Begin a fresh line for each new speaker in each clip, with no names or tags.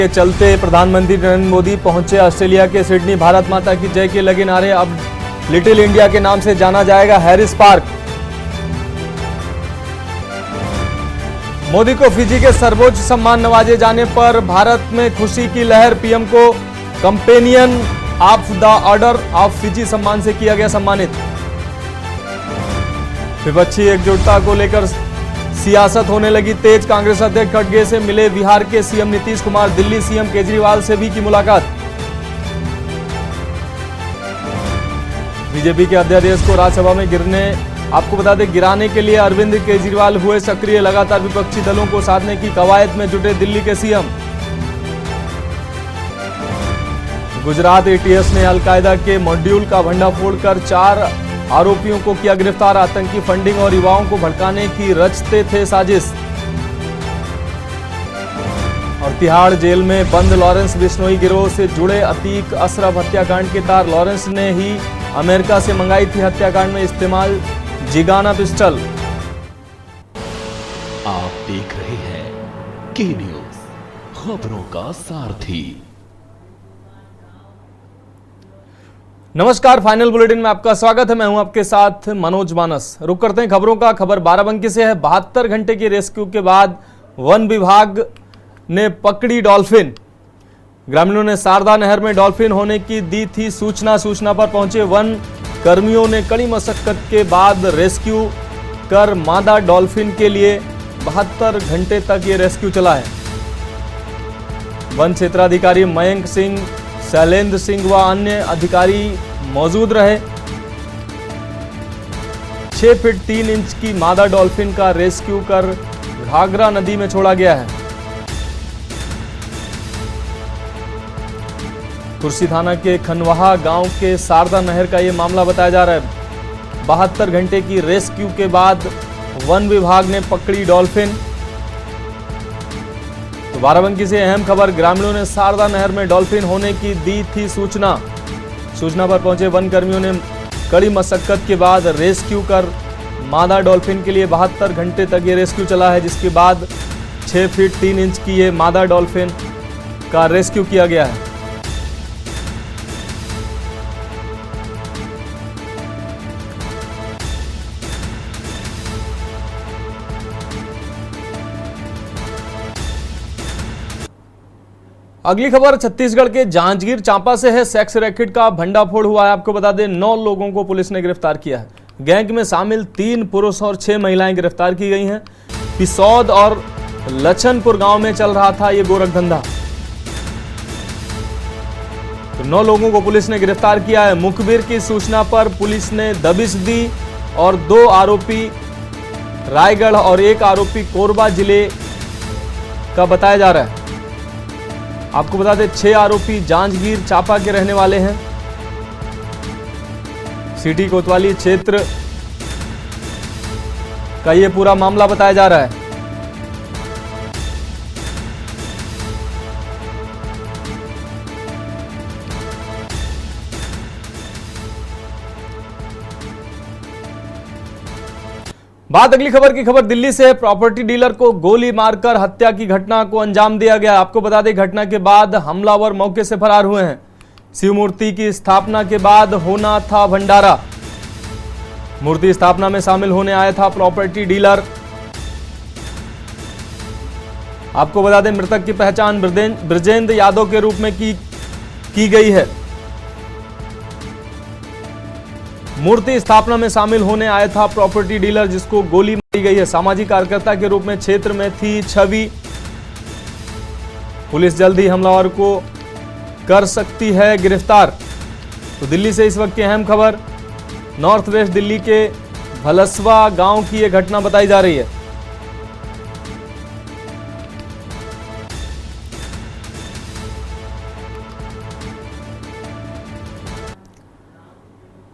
के चलते प्रधानमंत्री नरेंद्र मोदी पहुंचे ऑस्ट्रेलिया के सिडनी। भारत माता की जय के लगे नारे। अब लिटिल इंडिया के नाम से जाना जाएगा हैरिस पार्क। मोदी को फिजी के सर्वोच्च सम्मान नवाजे जाने पर भारत में खुशी की लहर। पीएम को companion of the order of Fiji सम्मान से किया गया सम्मानित। विपक्षी एकजुटता को लेकर सियासत होने लगी तेज। कांग्रेस अध्यक्ष खड़गे से मिले बिहार के सीएम नीतीश कुमार। दिल्ली सीएम केजरीवाल से भी की मुलाकात। बीजेपी के अध्यादेश को राज्यसभा में आपको बता दें गिराने के लिए अरविंद केजरीवाल हुए सक्रिय। लगातार विपक्षी दलों को साधने की कवायद में जुटे दिल्ली के सीएम। गुजरात एटीएस ने अलकायदा के मॉड्यूल का भंडाफोड़ कर 4 आरोपियों को किया गिरफ्तार। आतंकी फंडिंग और युवाओं को भड़काने की रचते थे साजिश। और तिहाड़ जेल में बंद लॉरेंस बिश्नोई गिरोह से जुड़े अतीक अशरफ हत्याकांड के तार। लॉरेंस ने ही अमेरिका से मंगाई थी हत्याकांड में इस्तेमाल जिगाना पिस्टल।
आप देख रहे हैं के न्यूज, खबरों का सारथी।
नमस्कार, फाइनल बुलेटिन में आपका स्वागत है। मैं हूं आपके साथ मनोज मानस। रुक करते हैं खबरों का। खबर बाराबंकी से है। 72 घंटे की रेस्क्यू के बाद वन विभाग ने पकड़ी डॉल्फिन। ग्रामीणों ने शारदा नहर में डॉल्फिन होने की दी थी सूचना। सूचना पर पहुंचे वन कर्मियों ने कड़ी मशक्कत के बाद रेस्क्यू कर मादा डॉल्फिन के लिए 72 घंटे तक ये रेस्क्यू चला है। वन क्षेत्राधिकारी मयंक सिंह, शैलेंद्र सिंह व अन्य अधिकारी मौजूद रहे। 6 फीट 3 इंच की मादा डॉल्फिन का रेस्क्यू कर घाघरा नदी में छोड़ा गया है। कुर्सी थाना के खनवाहा गांव के शारदा नहर का यह मामला बताया जा रहा है। 72 घंटे की रेस्क्यू के बाद वन विभाग ने पकड़ी डॉल्फिन। तो बाराबंकी से अहम खबर। ग्रामीणों ने शारदा नहर में डॉल्फिन होने की दी थी सूचना। सूचना पर पहुंचे वन कर्मियों ने कड़ी मशक्कत के बाद रेस्क्यू कर मादा डॉल्फिन के लिए 72 घंटे तक ये रेस्क्यू चला है, जिसके बाद 6 फीट 3 इंच की ये मादा डॉल्फिन का रेस्क्यू किया गया है। अगली खबर छत्तीसगढ़ के जांजगीर चांपा से है। सेक्स रैकेट का भंडाफोड़ हुआ है। आपको बता दें 9 लोगों को पुलिस ने गिरफ्तार किया है। गैंग में शामिल 3 पुरुष और 6 महिलाएं गिरफ्तार की गई हैं। पिसौद और लछनपुर गांव में चल रहा था ये गोरख धंधा। तो 9 लोगों को पुलिस ने गिरफ्तार किया है। मुखबिर की सूचना पर पुलिस ने दबिश दी और 2 आरोपी रायगढ़ और 1 आरोपी कोरबा जिले का बताया जा रहा है। आपको बता दें 6 आरोपी जांजगीर चांपा के रहने वाले हैं। सिटी कोतवाली क्षेत्र का ये पूरा मामला बताया जा रहा है। बात अगली खबर की। खबर दिल्ली से है। प्रॉपर्टी डीलर को गोली मारकर हत्या की घटना को अंजाम दिया गया। आपको बता दें घटना के बाद हमलावर मौके से फरार हुए हैं। शिव मूर्ति की स्थापना के बाद होना था भंडारा। मूर्ति स्थापना में शामिल होने आया था प्रॉपर्टी डीलर। आपको बता दें मृतक की पहचान ब्रजेंद्र यादव के रूप में की गई है। मूर्ति स्थापना में शामिल होने आया था प्रॉपर्टी डीलर, जिसको गोली मारी गई है। सामाजिक कार्यकर्ता के रूप में क्षेत्र में थी छवि। पुलिस जल्द ही हमलावर को कर सकती है गिरफ्तार। तो दिल्ली से इस वक्त की अहम खबर। नॉर्थ वेस्ट दिल्ली के भलसवा गांव की यह घटना बताई जा रही है।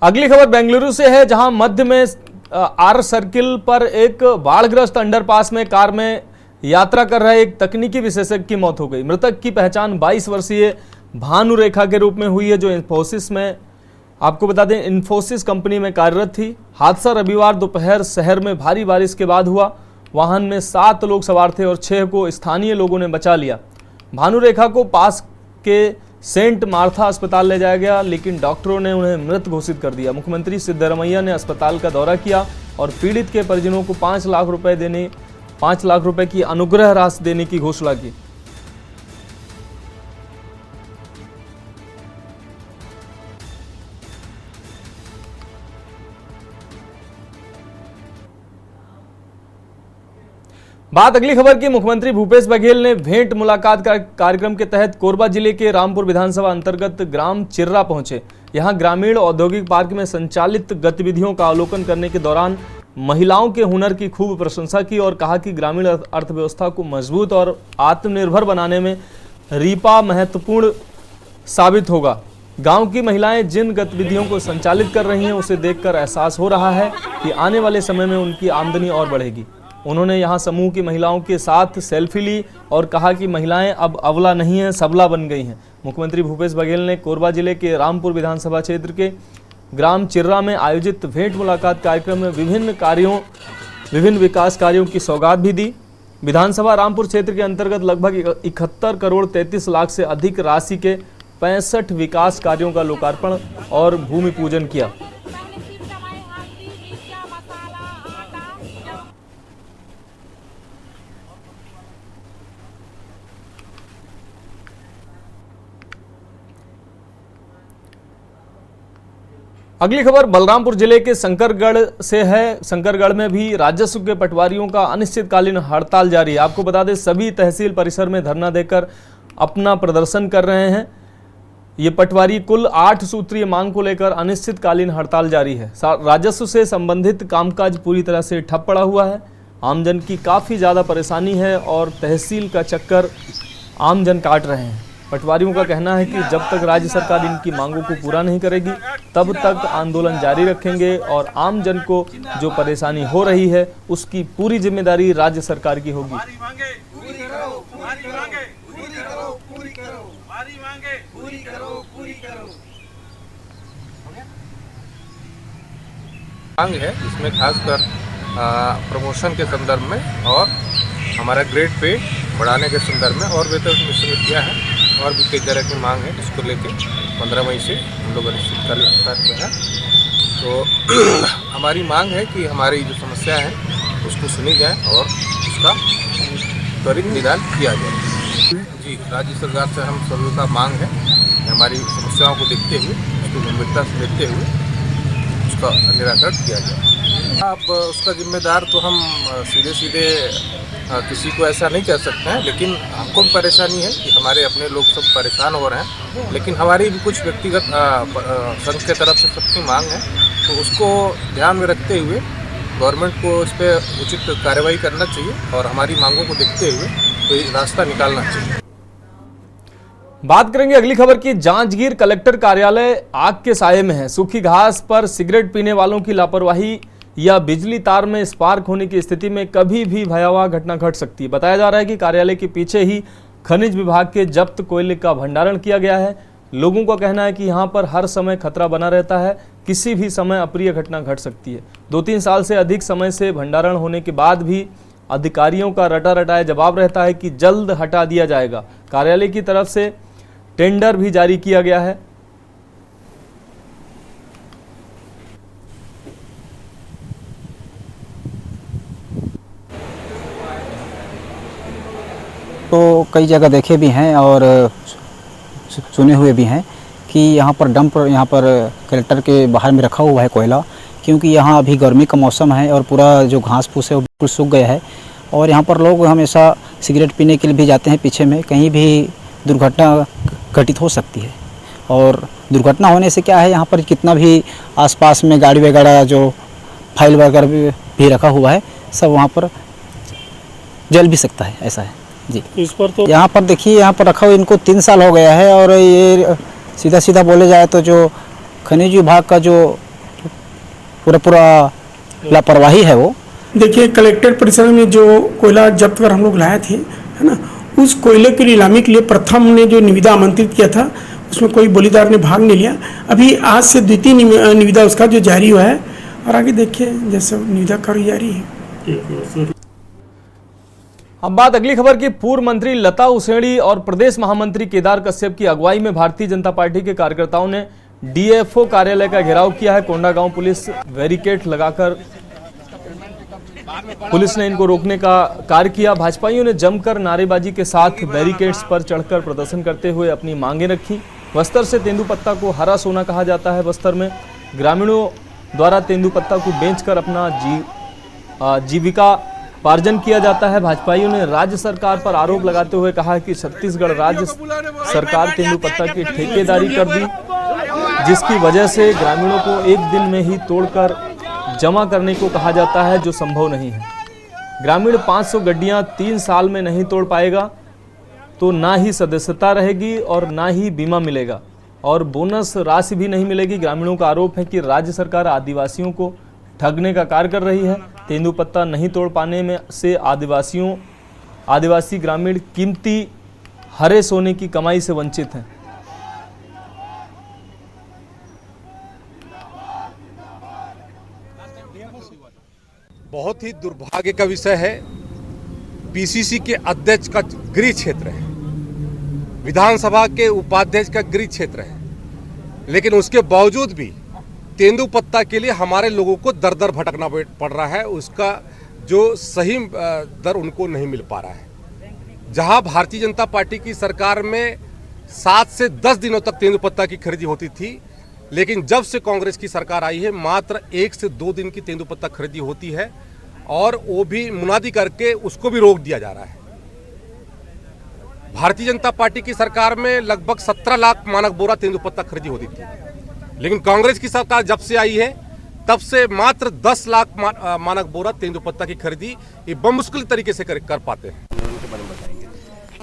अगली खबर बेंगलुरु से है, जहां मध्य में आर सर्किल पर एक बाढ़ग्रस्त अंडरपास में कार में यात्रा कर रहे एक तकनीकी विशेषज्ञ की मौत हो गई। मृतक की पहचान 22 वर्षीय भानु रेखा के रूप में हुई है, जो इन्फोसिस में, आपको बता दें इन्फोसिस कंपनी में कार्यरत थी। हादसा रविवार दोपहर शहर में भारी बारिश के बाद हुआ। वाहन में 7 लोग सवार थे और 6 को स्थानीय लोगों ने बचा लिया। भानुरेखा को पास के सेंट मार्था अस्पताल ले जाया गया, लेकिन डॉक्टरों ने उन्हें मृत घोषित कर दिया। मुख्यमंत्री सिद्धरमैया ने अस्पताल का दौरा किया और पीड़ित के परिजनों को 5 लाख रुपए की अनुग्रह राशि देने की घोषणा की। बात अगली खबर की। मुख्यमंत्री भूपेश बघेल ने भेंट मुलाकात कार्यक्रम के तहत कोरबा जिले के रामपुर विधानसभा अंतर्गत ग्राम चिर्रा पहुंचे। यहां ग्रामीण औद्योगिक पार्क में संचालित गतिविधियों का अवलोकन करने के दौरान महिलाओं के हुनर की खूब प्रशंसा की और कहा कि ग्रामीण अर्थव्यवस्था को मजबूत और आत्मनिर्भर बनाने में रीपा महत्वपूर्ण साबित होगा। गांव की महिलाएं जिन गतिविधियों को संचालित कर रही हैं उसे देखकर एहसास हो रहा है कि आने वाले समय में उनकी आमदनी और बढ़ेगी। उन्होंने यहां समूह की महिलाओं के साथ सेल्फी ली और कहा कि महिलाएं अब अबला नहीं हैं, सबला बन गई हैं। मुख्यमंत्री भूपेश बघेल ने कोरबा जिले के रामपुर विधानसभा क्षेत्र के ग्राम चिर्रा में आयोजित भेंट मुलाकात कार्यक्रम में विभिन्न विकास कार्यों की सौगात भी दी। विधानसभा रामपुर क्षेत्र के अंतर्गत लगभग 71 करोड़ 33 लाख से अधिक राशि के 65 विकास कार्यों का लोकार्पण और भूमि पूजन किया। अगली खबर बलरामपुर जिले के शंकरगढ़ से है। शंकरगढ़ में भी राजस्व के पटवारियों का अनिश्चितकालीन हड़ताल जारी है। आपको बता दें, सभी तहसील परिसर में धरना देकर अपना प्रदर्शन कर रहे हैं। ये पटवारी कुल 8 सूत्रीय मांग को लेकर अनिश्चितकालीन हड़ताल जारी है। राजस्व से संबंधित कामकाज पूरी तरह से ठप पड़ा हुआ है। आमजन की काफ़ी ज़्यादा परेशानी है और तहसील का चक्कर आमजन काट रहे हैं। पटवारियों का कहना है कि जब तक राज्य सरकार इनकी मांगों को पूरा नहीं करेगी तब तक आंदोलन जारी रखेंगे और आम जन को जो परेशानी हो रही है उसकी पूरी जिम्मेदारी राज्य सरकार की होगी।
मांग है इसमें खासकर प्रमोशन के संदर्भ में और हमारा ग्रेड पे बढ़ाने के संदर्भ में और वेतन निश्चित किया है और भी कई तरह की मांग है जिसको लेके 15 मई से हम लोग अनिश्चितकालीन हड़ताल पे हैं। तो हमारी मांग है कि हमारी जो समस्या है उसको सुनी जाए और उसका त्वरित निदान किया जाए। जी, राज्य सरकार से हम सभी का मांग है कि हमारी समस्याओं को देखते हुए उसको गंभीरता से देखते हुए उसका निराकरण किया जाए। अब उसका जिम्मेदार तो हम सीधे किसी को ऐसा नहीं कह सकते हैं, लेकिन हमको भी परेशानी है कि हमारे अपने लोग सब परेशान हो रहे हैं। लेकिन हमारी भी कुछ व्यक्तिगत संघ के तरफ से सबकी मांग है, तो उसको ध्यान में रखते हुए गवर्नमेंट को इस पर उचित कार्रवाई करना चाहिए और हमारी मांगों को देखते हुए कोई रास्ता निकालना चाहिए।
बात करेंगे अगली खबर की। जांजगीर कलेक्टर कार्यालय आग के साये में है। सूखी घास पर सिगरेट पीने वालों की लापरवाही या बिजली तार में स्पार्क होने की स्थिति में कभी भी भयावह घटना घट सकती है। बताया जा रहा है कि कार्यालय के पीछे ही खनिज विभाग के जब्त कोयले का भंडारण किया गया है। लोगों का कहना है कि यहाँ पर हर समय खतरा बना रहता है, किसी भी समय अप्रिय घटना घट सकती है। 2-3 साल से अधिक समय से भंडारण होने के बाद भी अधिकारियों का रटा रटाया जवाब रहता है कि जल्द हटा दिया जाएगा। कार्यालय की तरफ से टेंडर भी जारी किया गया है।
तो कई जगह देखे भी हैं और सुने हुए भी हैं कि यहाँ पर डंप यहाँ पर कलेक्टर के बाहर में रखा हुआ है कोयला, क्योंकि यहाँ अभी गर्मी का मौसम है और पूरा जो घास फूस है वो बिल्कुल सूख गया है और यहाँ पर लोग हमेशा सिगरेट पीने के लिए भी जाते हैं। पीछे में कहीं भी दुर्घटना घटित हो सकती है और दुर्घटना होने से क्या है, यहाँ पर कितना भी आसपास में गाड़ी वगैरह जो फाइल वगैरह भी रखा हुआ है सब वहाँ पर जल भी सकता है, ऐसा है जी।
इस पर तो
यहाँ पर देखिए, यहाँ पर रखा हुआ इनको 3 साल हो गया है और ये सीधा बोले जाए तो जो खनिज विभाग का जो पूरा लापरवाही है वो।
देखिए, कलेक्टर परिसर में जो कोयला जब्त कर हम लोग लाए थे, है ना, उस कोयले की नीलामी के लिए प्रथम ने जो निविदा आमंत्रित किया था उसमें कोई बोलीदार ने भाग नहीं लिया। अभी आज से द्वितीय निविदा उसका जो जारी हुआ है और आगे देखिए जैसे निविदा कार्य जारी है।
अब बात अगली खबर की। पूर्व मंत्री लता उसेंडी और प्रदेश महामंत्री केदार कश्यप की अगुवाई में भारतीय जनता पार्टी के कार्यकर्ताओं ने डीएफओ कार्यालय का घेराव किया है। कोंडागांव पुलिस बैरिकेड लगाकर पुलिस ने इनको रोकने का कार्य किया। भाजपाइयों ने जमकर नारेबाजी के साथ बैरिकेड्स पर चढ़कर प्रदर्शन करते हुए अपनी मांगें रखी। बस्तर से तेंदुपत्ता को हरा सोना कहा जाता है। बस्तर में ग्रामीणों द्वारा तेंदुपत्ता को बेचकर अपना जीविका पार्जन किया जाता है। भाजपाइयों ने राज्य सरकार पर आरोप लगाते हुए कहा कि छत्तीसगढ़ राज्य सरकार तेंदुपत्ता की ठेकेदारी कर दी, जिसकी वजह से ग्रामीणों को एक दिन में ही तोड़कर जमा करने को कहा जाता है, जो संभव नहीं है। ग्रामीण 500 गड्डियां 3 साल में नहीं तोड़ पाएगा तो ना ही सदस्यता रहेगी और ना ही बीमा मिलेगा और बोनस राशि भी नहीं मिलेगी। ग्रामीणों का आरोप है कि राज्य सरकार आदिवासियों को ठगने का कार्य कर रही है। तेंदुपत्ता नहीं तोड़ पाने में से आदिवासी ग्रामीण कीमती हरे सोने की कमाई से वंचित हैं।
बहुत ही दुर्भाग्य का विषय है। पीसीसी के अध्यक्ष का गृह क्षेत्र है, विधानसभा के उपाध्यक्ष का गृह क्षेत्र है, लेकिन उसके बावजूद भी तेंदुपत्ता के लिए हमारे लोगों को दर दर भटकना पड़ रहा है। उसका जो सही दर उनको नहीं मिल पा रहा है। जहां भारतीय जनता पार्टी की सरकार में 7 से 10 दिनों तक तेंदुपत्ता की खरीदी होती थी, लेकिन जब से कांग्रेस की सरकार आई है मात्र 1 से 2 दिन की तेंदुपत्ता खरीदी होती है और वो भी मुनादी करके उसको भी रोक दिया जा रहा है। भारतीय जनता पार्टी की सरकार में लगभग 17 लाख मानक बोरा तेंदुपत्ता खरीदी होती थी, लेकिन कांग्रेस की सरकार जब से आई है तब से मात्र 10 लाख मानक बोरा तेंदुपत्ता की खरीदी ये बमुश्किल तरीके से कर पाते हैं।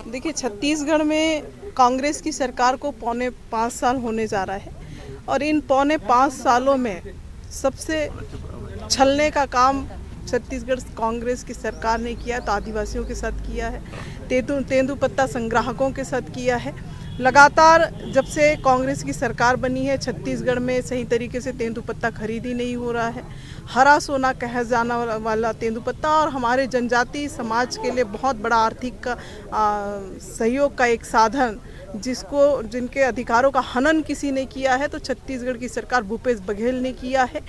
देखिए, छत्तीसगढ़ में कांग्रेस की सरकार को 5.25 साल होने जा रहा है और इन 5.25 सालों में सबसे छलने का काम छत्तीसगढ़ कांग्रेस की सरकार ने किया तो आदिवासियों के साथ किया है, तेंदुपत्ता संग्राहकों के साथ किया है। लगातार जब से कांग्रेस की सरकार बनी है छत्तीसगढ़ में सही तरीके से तेंदुपत्ता खरीदी नहीं हो रहा है। हरा सोना कहा जाना वाला तेंदुपत्ता और हमारे जनजाति समाज के लिए बहुत बड़ा आर्थिक सहयोग का एक साधन, जिनके अधिकारों का हनन किसी ने किया है तो छत्तीसगढ़ की सरकार भूपेश बघेल ने किया है,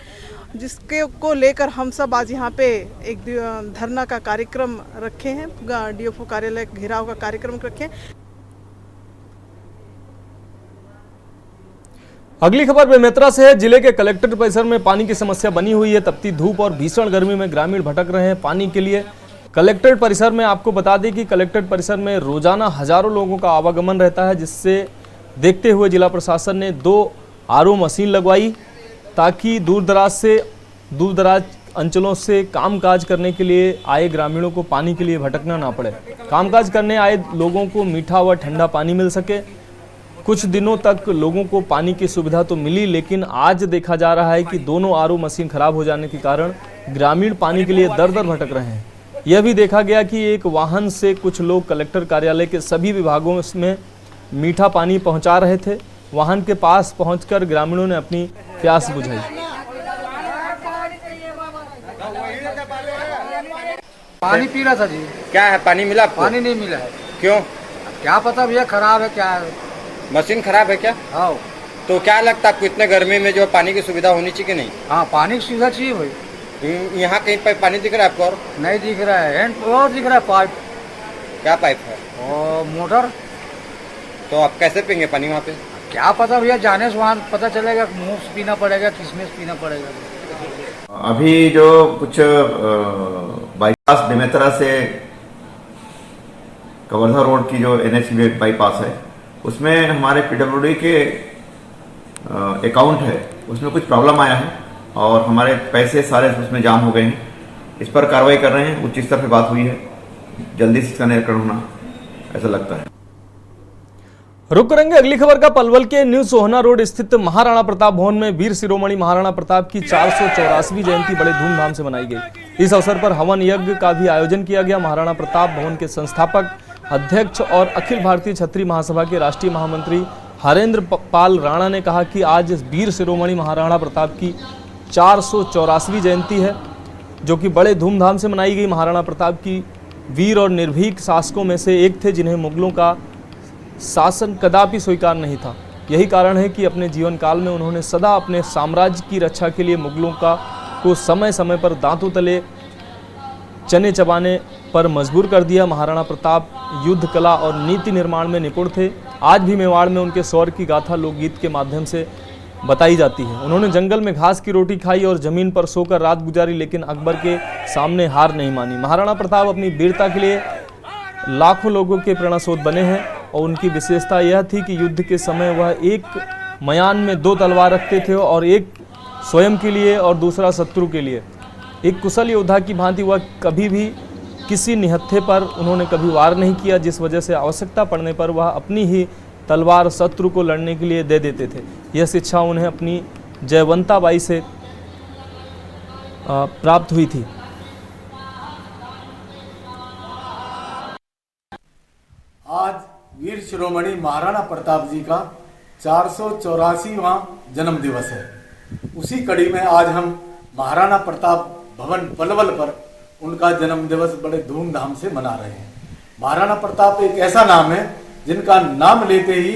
जिसके को लेकर हम सब आज यहाँ पे एक धरना का कार्यक्रम रखे हैं, डीएफओ कार्यालय घेराव का कार्यक्रम रखे हैं।
अगली खबर बेमेतरा से है। जिले के कलेक्ट्रेट परिसर में पानी की समस्या बनी हुई है। तपती धूप और भीषण गर्मी में ग्रामीण भटक रहे हैं पानी के लिए। कलेक्ट्रेट परिसर में आपको बता दें कि कलेक्ट्रेट परिसर में रोजाना हजारों लोगों का आवागमन रहता है, जिससे देखते हुए जिला प्रशासन ने 2 आरओ मशीन लगवाई ताकि दूर दराज अंचलों से कामकाज करने के लिए आए ग्रामीणों को पानी के लिए भटकना ना पड़े। कामकाज करने आए लोगों को मीठा व ठंडा पानी मिल सके। कुछ दिनों तक लोगों को पानी की सुविधा तो मिली, लेकिन आज देखा जा रहा है कि दोनों आरओ मशीन खराब हो जाने के कारण ग्रामीण पानी के लिए दर दर भटक रहे हैं। यह भी देखा गया कि एक वाहन से कुछ लोग कलेक्टर कार्यालय के सभी विभागों में मीठा पानी पहुंचा रहे थे। वाहन के पास पहुंचकर ग्रामीणों ने अपनी प्यास बुझाई।
पानी पी रहा था जी।
क्या है, पानी मिला आपको?
पानी नहीं मिला है।
क्यों?
क्या पता भैया, खराब है क्या है।
मशीन खराब है क्या?
हाँ।
तो क्या लगता है आपको इतने गर्मी में जो पानी की सुविधा होनी चाहिए कि नहीं?
हाँ, पानी की सुविधा चाहिए भाई।
यहाँ कहीं पर पानी दिख रहा है आपको? और
नहीं दिख रहा है, हैंड और दिख रहा है पाइप।
क्या पाइप है?
और मोटर।
तो आप कैसे पियेंगे पानी वहाँ पे?
क्या पता भैया, जाने से वहाँ पता चलेगा। मुँह से पीना पड़ेगा, किसमें से पीना पड़ेगा।
अभी जो कुछ बाईपास बेमेतरा से कवर्धा रोड की जो NH बाईपास है, उसमें हमारे PWD के अकाउंट है, उसमें कुछ प्रॉब्लम आया है और हमारे पैसे सारे उसमें जाम हो गए हैं। इस पर कार्रवाई कर रहे हैं। उच्च स्तर पर बात हुई है, जल्दी से इसका निराकरण होना ऐसा लगता है।
रुक करेंगे अगली खबर का। पलवल के न्यू सोहना रोड स्थित महाराणा प्रताप भवन में वीर शिरोमणि महाराणा प्रताप की 484वीं जयंती बड़े धूमधाम से मनाई गई। इस अवसर पर हवन यज्ञ का भी आयोजन किया गया। महाराणा प्रताप भवन के संस्थापक, अध्यक्ष और अखिल भारतीय क्षत्रिय महासभा के राष्ट्रीय महामंत्री हरेंद्र पाल राणा ने कहा कि आज वीर शिरोमणि महाराणा प्रताप की 484वीं जयंती है, जो कि बड़े धूमधाम से मनाई गई। महाराणा प्रताप की वीर और निर्भीक शासकों में से एक थे जिन्हें मुगलों का शासन कदापि स्वीकार नहीं था। यही कारण है कि अपने जीवन काल में उन्होंने सदा अपने साम्राज्य की रक्षा के लिए मुगलों को समय समय पर दांतों तले चने चबाने पर मजबूर कर दिया। महाराणा प्रताप युद्ध कला और नीति निर्माण में निपुण थे। आज भी मेवाड़ में उनके शौर्य की गाथा लोकगीत के माध्यम से बताई जाती है। उन्होंने जंगल में घास की रोटी खाई और जमीन पर सोकर रात गुजारी, लेकिन अकबर के सामने हार नहीं मानी। महाराणा प्रताप अपनी वीरता के लिए लाखों लोगों के प्रेरणास्रोत बने हैं और उनकी विशेषता यह थी कि युद्ध के समय वह एक मयान में 2 तलवार रखते थे और एक स्वयं के लिए और दूसरा शत्रु के लिए। एक कुशल योद्धा की भांति वह कभी भी किसी निहत्थे पर उन्होंने कभी वार नहीं किया, जिस वजह से आवश्यकता पड़ने पर वह अपनी ही तलवार शत्रु को लड़ने के लिए दे देते थे। यह शिक्षा उन्हें अपनी जयवंता बाई से प्राप्त हुई थी।
आज वीर शिरोमणि महाराणा प्रताप जी का 484वां जन्म दिवस है। उसी कड़ी में आज हम महाराणा प्रताप भवन पलवल पर उनका जन्म दिवस बड़े धूमधाम से मना रहे हैं। महाराणा प्रताप एक ऐसा नाम है जिनका नाम लेते ही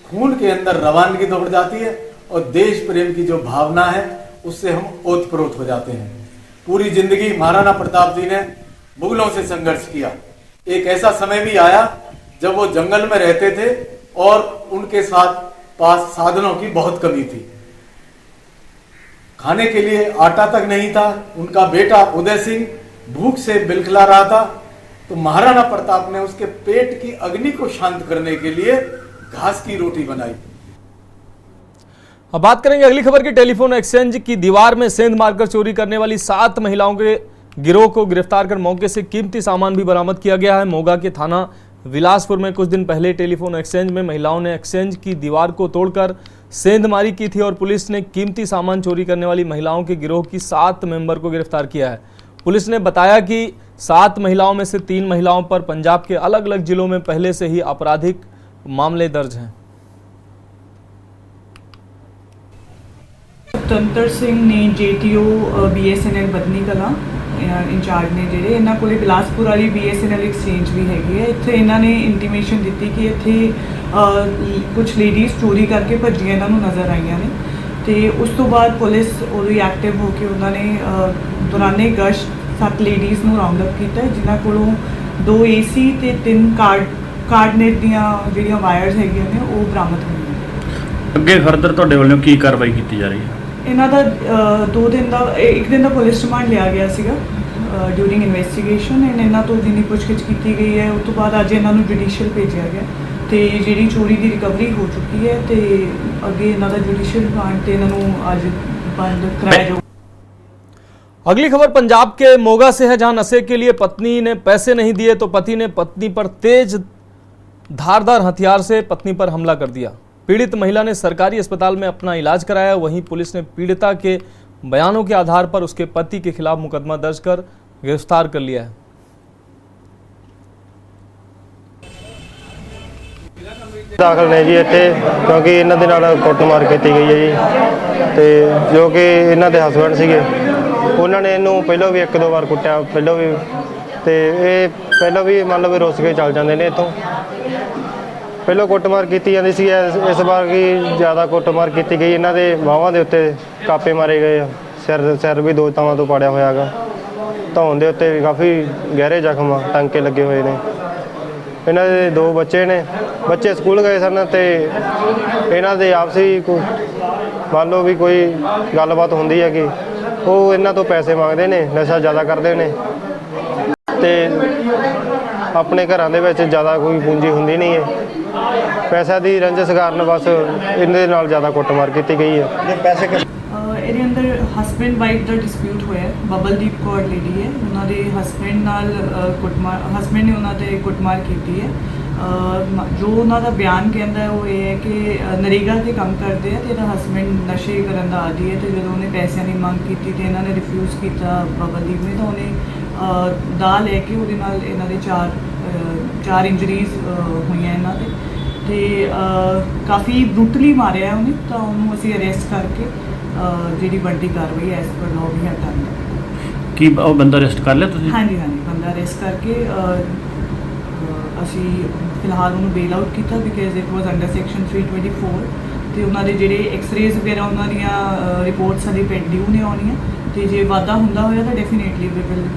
खून के अंदर रवानगी दौड़ जाती है और देश प्रेम की जो भावना है उससे हम ओतप्रोत हो जाते हैं। पूरी जिंदगी महाराणा प्रताप जी ने मुगलों से संघर्ष किया। एक ऐसा समय भी आया जब वो जंगल में रहते थे और उनके पास साधनों की बहुत कमी थी। खाने के लिए आटा तक नहीं था। उनका बेटा उदय सिंह भूख से बिलखला रहा था, तो महाराणा प्रताप ने उसके पेट की अग्नि को शांत करने के लिए घास की रोटी बनाई।
अब बात करेंगे अगली खबर की। टेलीफोन एक्सचेंज की दीवार में सेंध मारकर चोरी करने वाली 7 महिलाओं के गिरोह को गिरफ्तार कर मौके से कीमती सामान भी बरामद किया गया है। मोगा के थाना विलासपुर में कुछ दिन पहले टेलीफोन एक्सचेंज में महिलाओं ने एक्सचेंज की दीवार को तोड़कर सेंधमारी की थी और पुलिस ने कीमती सामान चोरी करने वाली महिलाओं के गिरोह की 7 मेंबर को गिरफ्तार किया है। पुलिस ने बताया कि 7 महिलाओं में से 3 महिलाओं पर पंजाब के अलग अलग जिलों में पहले से ही आपराधिक मामले दर्ज हैं।
तंत्र सिंह ने जेटीओ BSNL बदनी कला इंचार्ज ने ਜਿਹੜੇ ਇਹਨਾਂ ਕੋਲੇ ਬਿਲਾਸਪੁਰ ਵਾਲੀ BSNL ਐਕਸਚੇਂਜ ਵੀ ਹੈਗੀ ਹੈ। ਇੱਥੇ ਇਹਨਾਂ ਨੇ ਇੰਟੀਮੇਸ਼ਨ ਦਿੱਤੀ ਕਿ ਇੱਥੇ ਕੁਝ ਲੇਡੀਜ਼ ਚੋਰੀ ਕਰਕੇ ਭੱਜੀਆਂ ਇਹਨਾਂ ਨੂੰ ਨਜ਼ਰ ਆਈਆਂ ਨੇ ਤੇ ਉਸ ਤੋਂ ਬਾਅਦ ਪੁਲਿਸ ਉਹਦੀ ਐਕਟਿਵ ਹੋ ਕੇ ਉਹਨਾਂ ਨੇ ਦੌਰਾਨੇ ਗਸ਼ਤ 7 ਲੇਡੀਜ਼ ਨੂੰ ਰਾਉਂਡ ਅਪ ਕੀਤਾ, ਜਿਨ੍ਹਾਂ ਕੋਲੋਂ 2 AC ਤੇ 3 ਕਾਰਡਨੇਟ ਦੀਆਂ ਜਿਹੜੀਆਂ ਵਾਇਰਸ ਹੈਗੀਆਂ ਨੇ ਉਹ ਬਰਾਮਦ ਹੋਈਆਂ।
ਅੱਗੇ ਫਰਦਰ ਤੁਹਾਡੇ ਵੱਲੋਂ ਕੀ ਕਾਰਵਾਈ ਕੀਤੀ ਜਾ ਰਹੀ ਹੈ?
ਇਹਨਾਂ ਦਾ 2 ਦਿਨ ਦਾ 1 ਦਿਨ ਦਾ ਪੁਲਿਸ ਰਿਮਾਂਡ ਲਿਆ ਗਿਆ ਸੀਗਾ ਡਿਊਰਿੰਗ ਇਨਵੈਸਟੀਗੇਸ਼ਨ ਐਂਡ ਇਹਨਾਂ ਤੋਂ ਜਿੰਨੀ ਪੁੱਛਗਿੱਛ ਕੀਤੀ ਗਈ ਹੈ ਉਸ ਤੋਂ ਬਾਅਦ ਅੱਜ ਇਹਨਾਂ ਨੂੰ ਜੁਡੀਸ਼ੀਅਲ ਭੇਜਿਆ ਗਿਆ ਤੇ ਜਿਹੜੀ ਚੋਰੀ ਦੀ ਰਿਕਵਰੀ ਹੋ ਚੁੱਕੀ ਹੈ ਤੇ ਅੱਗੇ ਇਹਨਾਂ ਦਾ ਜੁਡੀਸ਼ੀਅਲ ਰਿਮਾਂਡ ਤੇ ਇਹਨਾਂ ਨੂੰ ਅੱਜ ਬੰਦ कराया जाएगा।
अगली खबर पंजाब के मोगा से है, जहां नशे के लिए पत्नी ने पैसे नहीं दिए तो पति ने पत्नी पर तेज धारदार हथियार से पत्नी पर हमला कर दिया। पीड़ित महिला ने सरकारी अस्पताल में अपना इलाज कराया। वहीं पुलिस ने पीड़िता के बयानों के आधार पर उसके पति के खिलाफ मुकदमा दर्ज कर गिरफ्तार कर लिया है।
दाखिल ने जी इत्थे क्योंकि इन्हां दे नाल कुੱਟਮਾਰ ਕੀਤੀ गई है जी ਤੇ जो कि इन्हां दे हसबैंड ਸੀਗੇ ਉਹਨਾਂ ਨੇ ਇਹਨੂੰ ਪਹਿਲਾਂ ਵੀ 1-2 ਵਾਰ ਕੁੱਟਿਆ ਪਹਿਲਾਂ ਵੀ ਤੇ ਇਹ ਪਹਿਲਾਂ ਵੀ ਮੰਨ ਲਓ ਵੀ ਰੁੱਸ ਕੇ ਚੱਲ ਜਾਂਦੇ ਨੇ ਇੱਥੋਂ। ਪਹਿਲਾਂ ਕੁੱਟਮਾਰ ਕੀਤੀ ਜਾਂਦੀ ਸੀ, ਇਸ ਵਾਰ ਕੀ ਜ਼ਿਆਦਾ ਕੁੱਟਮਾਰ ਕੀਤੀ ਗਈ। ਇਹਨਾਂ ਦੇ ਬਾਹਾਂ ਦੇ ਉੱਤੇ ਕਾਪੇ ਮਾਰੇ ਗਏ ਆ, ਸਿਰ ਵੀ 2 ਥਾਵਾਂ ਤੋਂ ਪਾੜਿਆ ਹੋਇਆਗਾ, ਧੌਣ ਦੇ ਉੱਤੇ ਵੀ ਕਾਫੀ ਗਹਿਰੇ ਜ਼ਖਮ ਆ, ਟਾਂਕੇ ਲੱਗੇ ਹੋਏ ਨੇ। ਇਹਨਾਂ ਦੇ 2 ਬੱਚੇ ਨੇ, ਬੱਚੇ ਸਕੂਲ ਗਏ ਸਨ ਤੇ ਇਹਨਾਂ ਦੇ ਆਪਸੀ ਮੰਨ ਲਓ ਵੀ ਕੋਈ ਗੱਲਬਾਤ ਹੁੰਦੀ ਹੈ ਕਿ ਉਹ ਇਹਨਾਂ ਤੋਂ ਪੈਸੇ ਮੰਗਦੇ ਨੇ, ਨਸ਼ਾ ਜ਼ਿਆਦਾ ਕਰਦੇ ਨੇ ਤੇ ਆਪਣੇ ਘਰਾਂ ਦੇ ਵਿੱਚ ਜ਼ਿਆਦਾ ਕੋਈ ਪੂੰਜੀ ਹੁੰਦੀ ਨਹੀਂ ਹੈ। ਪੈਸਾ ਦੀ ਰੰਜਿਸ਼ ਕਾਰਨ ਬਸ ਇਹਦੇ ਨਾਲ ਜ਼ਿਆਦਾ ਕੁੱਟਮਾਰ ਕੀਤੀ ਗਈ ਹੈ। ਪੈਸੇ
ਇਹਦੇ ਅੰਦਰ ਹਸਬੈਂਡ ਵਾਈਫ ਦਾ ਡਿਸਪਿਊਟ ਹੋਇਆ। ਬਬਲਦੀਪ ਕੌਰ ਲੇਡੀ ਹੈ, ਉਹਨਾਂ ਦੇ ਹਸਬੈਂਡ ਨਾਲ ਹਸਬੈਂਡ ਨੇ ਉਹਨਾਂ ਤੇ ਕੁੱਟਮਾਰ ਕੀਤੀ ਹੈ। ਜੋ ਉਹਨਾਂ ਦਾ ਬਿਆਨ ਕਹਿੰਦਾ ਉਹ ਇਹ ਹੈ ਕਿ ਨਰੇਗਾ 'ਤੇ ਕੰਮ ਕਰਦੇ ਆ ਤੇ ਇਹਦਾ ਹਸਬੈਂਡ ਨਸ਼ੇ ਕਰਨ ਦਾ ਆਦੀ ਹੈ ਤੇ ਜਦੋਂ ਉਹਨੇ ਪੈਸਿਆਂ ਦੀ ਮੰਗ ਕੀਤੀ ਤੇ ਇਹਨਾਂ ਨੇ ਰਿਫਿਊਜ਼ ਕੀਤਾ ਬਬਲਦੀਪ ਨੇ, ਤਾਂ ਉਹਨੇ ਦਾ ਲੈ ਕੇ ਉਹਦੇ ਨਾਲ ਇਹਨਾਂ ਦੇ 4 ਇੰਜਰੀਜ਼ ਹੋਈਆਂ ਇਹਨਾਂ ਤੇ ਕਾਫੀ ਬਰੂਟਲੀ ਮਾਰਿਆ ਉਹਨੇ, ਤਾਂ ਉਹਨੂੰ ਅਸੀਂ ਅਰੈਸਟ ਕਰਕੇ ਜਿਹੜੀ ਬਣਦੀ ਕਾਰਵਾਈ ਐਸ ਪਰ ਲਾਅ ਵੀ ਹਟਾਉਣੀ।
ਕੀ ਉਹ ਬੰਦਾ ਅਰੈਸਟ ਕਰ ਲਿਆ ਤੁਸੀਂ?
ਹਾਂਜੀ ਹਾਂਜੀ। ਬੰਦਾ ਅਰੈਸਟ ਕਰਕੇ ਅਸੀਂ ਫਿਲਹਾਲ ਉਹਨੂੰ ਬੇਲ ਆਊਟ ਕੀਤਾ because it was under section 324 ਤੇ ਉਹਨਾਂ ਦੇ ਜਿਹੜੇ ਐਕਸ-ਰੇਜ਼ ਵਗੈਰਾ ਉਹਨਾਂ ਦੀਆਂ ਰਿਪੋਰਟਸ ਹਲੇ ਪੈਂਡਿੰਗ ਨੇ ਆਉਣੀਆਂ ਤੇ ਜੇ ਵਾਧਾ ਹੁੰਦਾ ਹੋਇਆ ਤਾਂ ਡੈਫੀਨੇਟਲੀ ਵੀ ਵਿਲ।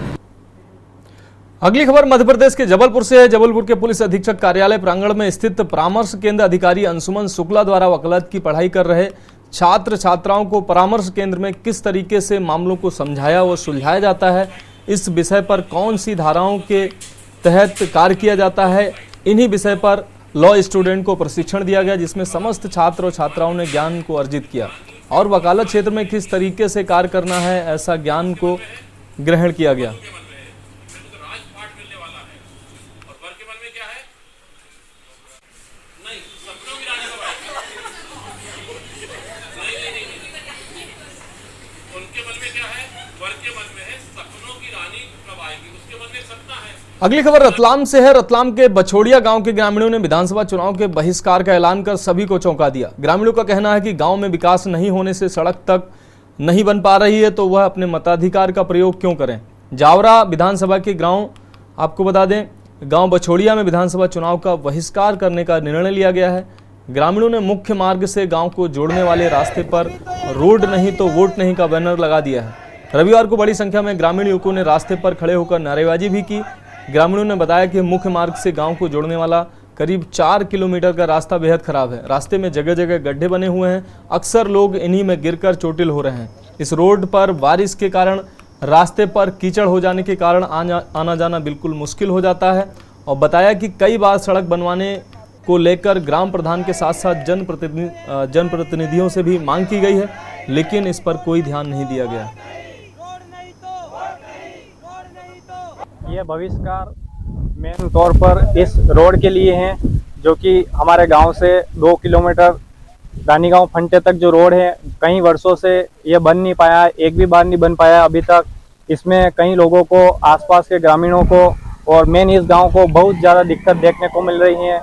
अगली खबर मध्य प्रदेश के जबलपुर से है। जबलपुर के पुलिस अधीक्षक कार्यालय प्रांगण में स्थित परामर्श केंद्र अधिकारी अंशुमन शुक्ला द्वारा वकालत की पढ़ाई कर रहे छात्र छात्राओं को परामर्श केंद्र में किस तरीके से मामलों को समझाया व सुलझाया जाता है, इस विषय पर कौन सी धाराओं के तहत कार्य किया जाता है, इन्हीं विषय पर लॉ स्टूडेंट को प्रशिक्षण दिया गया, जिसमें समस्त छात्र और छात्राओं ने ज्ञान को अर्जित किया और वकालत क्षेत्र में किस तरीके से कार्य करना है ऐसा ज्ञान को ग्रहण किया गया। अगली खबर रतलाम से है। रतलाम के बछोड़िया गांव के ग्रामीणों ने विधानसभा चुनाव के बहिष्कार का ऐलान कर सभी को चौंका दिया। ग्रामीणों का कहना है कि गांव में विकास नहीं होने से सड़क तक नहीं बन पा रही है तो वह अपने मताधिकार का प्रयोग क्यों करें। जावरा विधानसभा के गांव, आपको बता दें, गांव बछोड़िया में विधानसभा चुनाव का बहिष्कार करने का निर्णय लिया गया है। ग्रामीणों ने मुख्य मार्ग से गाँव को जोड़ने वाले रास्ते पर रोड नहीं तो वोट नहीं का बैनर लगा दिया है। रविवार को बड़ी संख्या में ग्रामीण युवकों ने रास्ते पर खड़े होकर नारेबाजी भी की। ग्रामीणों ने बताया कि मुख्य मार्ग से गांव को जोड़ने वाला करीब 4 किलोमीटर का रास्ता बेहद खराब है। रास्ते में जगह जगह गड्ढे बने हुए हैं, अक्सर लोग इन्हीं में गिरकर चोटिल हो रहे हैं। इस रोड पर बारिश के कारण रास्ते पर कीचड़ हो जाने के कारण आना जाना बिल्कुल मुश्किल हो जाता है और बताया कि कई बार सड़क बनवाने को लेकर ग्राम प्रधान के साथ साथ जनप्रतिनिधियों से भी मांग की गई है, लेकिन इस पर कोई ध्यान नहीं दिया गया।
ये बहिष्कार मेन तौर पर इस रोड के लिए है जो कि हमारे गांव से 2 किलोमीटर रानीगांव फंटे तक जो रोड है कई वर्षों से ये बन नहीं पाया, एक भी बार नहीं बन पाया अभी तक। इसमें कई लोगों को, आसपास के ग्रामीणों को और मेन इस गांव को बहुत ज़्यादा दिक्कत देखने को मिल रही है।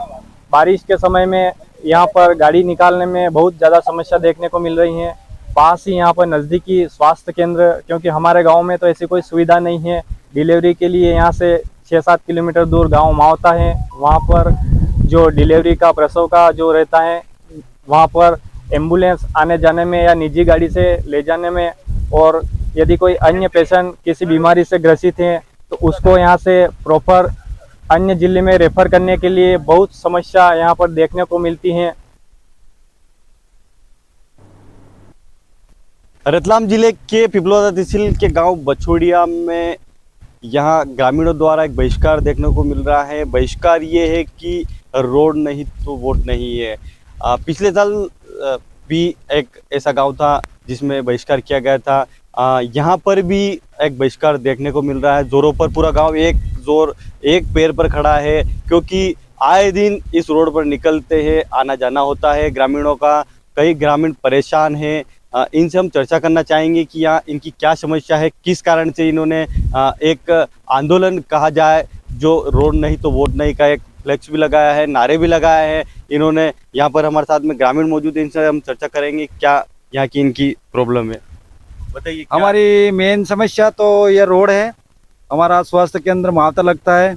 बारिश के समय में यहाँ पर गाड़ी निकालने में बहुत ज़्यादा समस्या देखने को मिल रही है। पास ही यहाँ पर नज़दीकी स्वास्थ्य केंद्र, क्योंकि हमारे गाँव में तो ऐसी कोई सुविधा नहीं है डिलीवरी के लिए, यहाँ से 6-7 किलोमीटर दूर गांव मावता है। वहाँ पर जो डिलीवरी का, प्रसव का जो रहता है, वहाँ पर एम्बुलेंस आने जाने में या निजी गाड़ी से ले जाने में, और यदि कोई अन्य पेशेंट किसी बीमारी से ग्रसित है तो उसको यहाँ से प्रॉपर अन्य जिले में रेफर करने के लिए बहुत समस्या यहाँ पर देखने को मिलती हैं।
रतलाम जिले के पिपलोदा तहसील के गांव बछोड़िया में यहाँ ग्रामीणों द्वारा एक बहिष्कार देखने को मिल रहा है। बहिष्कार ये है कि रोड नहीं तो वोट नहीं है। पिछले साल भी एक ऐसा गांव था जिसमें बहिष्कार किया गया था। यहाँ पर भी एक बहिष्कार देखने को मिल रहा है। जोरों पर पूरा गांव एक पैर पर खड़ा है, क्योंकि आए दिन इस रोड पर निकलते हैं, आना जाना होता है ग्रामीणों का। कई ग्रामीण परेशान हैं। इनसे हम चर्चा करना चाहेंगे कि यहाँ इनकी क्या समस्या है, किस कारण से इन्होंने एक आंदोलन कहा जाए जो रोड नहीं तो वोट नहीं का एक फ्लेक्स भी लगाया है, नारे भी लगाया है इन्होंने। यहाँ पर हमारे साथ में ग्रामीण मौजूद है, इनसे हम चर्चा करेंगे क्या यहाँ की इनकी प्रॉब्लम है। बताइए।
हमारी मेन समस्या तो ये रोड है। हमारा स्वास्थ्य केंद्र मावता लगता है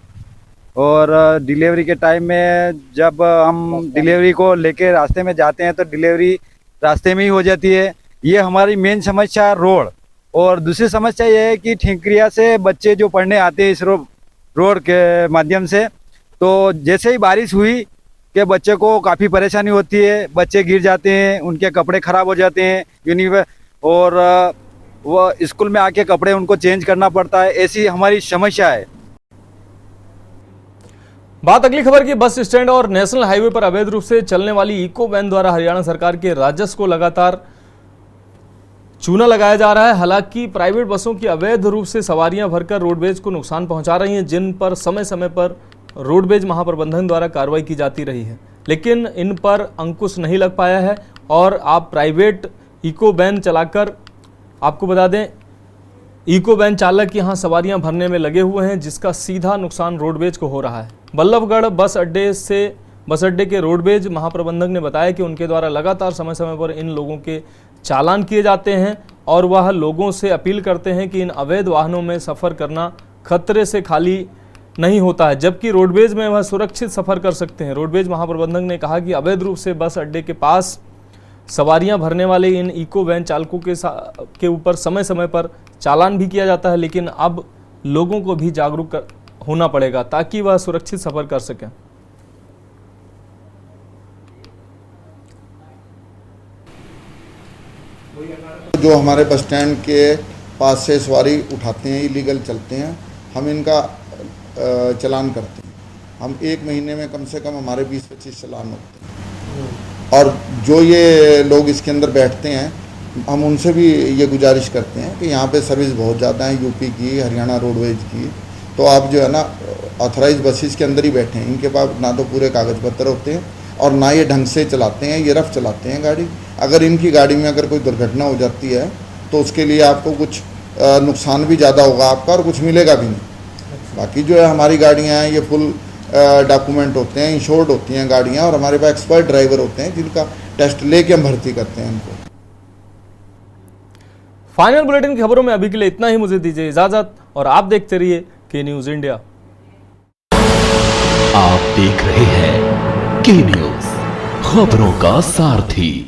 और डिलीवरी के टाइम में जब हम डिलीवरी को लेके रास्ते में जाते हैं तो डिलीवरी रास्ते में ही हो जाती है। ये हमारी मेन समस्या है रोड। और दूसरी समस्या ये है कि ठिकरिया से बच्चे जो पढ़ने आते हैं इस रोड के माध्यम से, तो जैसे ही बारिश हुई कि बच्चे को काफ़ी परेशानी होती है, बच्चे गिर जाते हैं, उनके कपड़े ख़राब हो जाते हैं और वो स्कूल में आके कपड़े उनको चेंज करना पड़ता है। ऐसी हमारी समस्या है।
बात अगली खबर की। बस स्टैंड और नेशनल हाईवे पर अवैध रूप से चलने वाली इको वैन द्वारा हरियाणा सरकार के राजस्व को लगातार चूना लगाया जा रहा है। हालांकि प्राइवेट बसों की अवैध रूप से सवारियां भरकर रोडवेज को नुकसान पहुंचा रही हैं, जिन पर समय समय पर रोडवेज महाप्रबंधन द्वारा कार्रवाई की जाती रही है, लेकिन इन पर अंकुश नहीं लग पाया है। और आप प्राइवेट इको वैन चलाकर, आपको बता दें, इको वैन चालक यहां सवारियां भरने में लगे हुए हैं, जिसका सीधा नुकसान रोडवेज को हो रहा है। बल्लभगढ़ बस अड्डे के रोडवेज महाप्रबंधक ने बताया कि उनके द्वारा लगातार समय समय पर इन लोगों के चालान किए जाते हैं और वह लोगों से अपील करते हैं कि इन अवैध वाहनों में सफ़र करना खतरे से खाली नहीं होता है, जबकि रोडवेज में वह सुरक्षित सफर कर सकते हैं। रोडवेज महाप्रबंधक ने कहा कि अवैध रूप से बस अड्डे के पास सवारियां भरने वाले इन इको वैन चालकों के ऊपर समय समय पर चालान भी किया जाता है, लेकिन अब लोगों को भी जागरूक होना पड़ेगा ताकि वह सुरक्षित सफर कर सकें।
जो हमारे बस स्टैंड के पास से सवारी उठाते हैं, इलीगल चलते हैं, हम इनका चालान करते हैं। हम एक महीने में कम से कम हमारे 20-25 चालान होते हैं। और जो ये लोग इसके अंदर बैठते हैं, हम उनसे भी ये गुजारिश करते हैं कि यहाँ पे सर्विस बहुत ज़्यादा है, यूपी की, हरियाणा रोडवेज की, तो आप जो है ना ऑथराइज बसेस के अंदर ही बैठे हैं। इनके पास ना तो पूरे कागज़ पत्र होते हैं और ना ये ढंग से चलाते हैं, ये रफ चलाते हैं गाड़ी। अगर इनकी गाड़ी में अगर कोई दुर्घटना हो जाती है तो उसके लिए आपको कुछ नुकसान भी ज़्यादा होगा आपका और कुछ मिलेगा भी नहीं। बाकी जो है हमारी गाड़ियाँ हैं ये फुल डॉक्यूमेंट होते हैं, इंश्योर्ड होती हैं गाड़ियाँ, और हमारे पास एक्सपर्ट ड्राइवर होते हैं जिनका टेस्ट लेके हम भर्ती करते हैं उनको।
फाइनल बुलेटिन की खबरों में अभी के लिए इतना ही। मुझे दीजिए इजाजत और आप देखते रहिए के न्यूज इंडिया।
आप देख रहे हैं के न्यूज, खबरों का सारथी।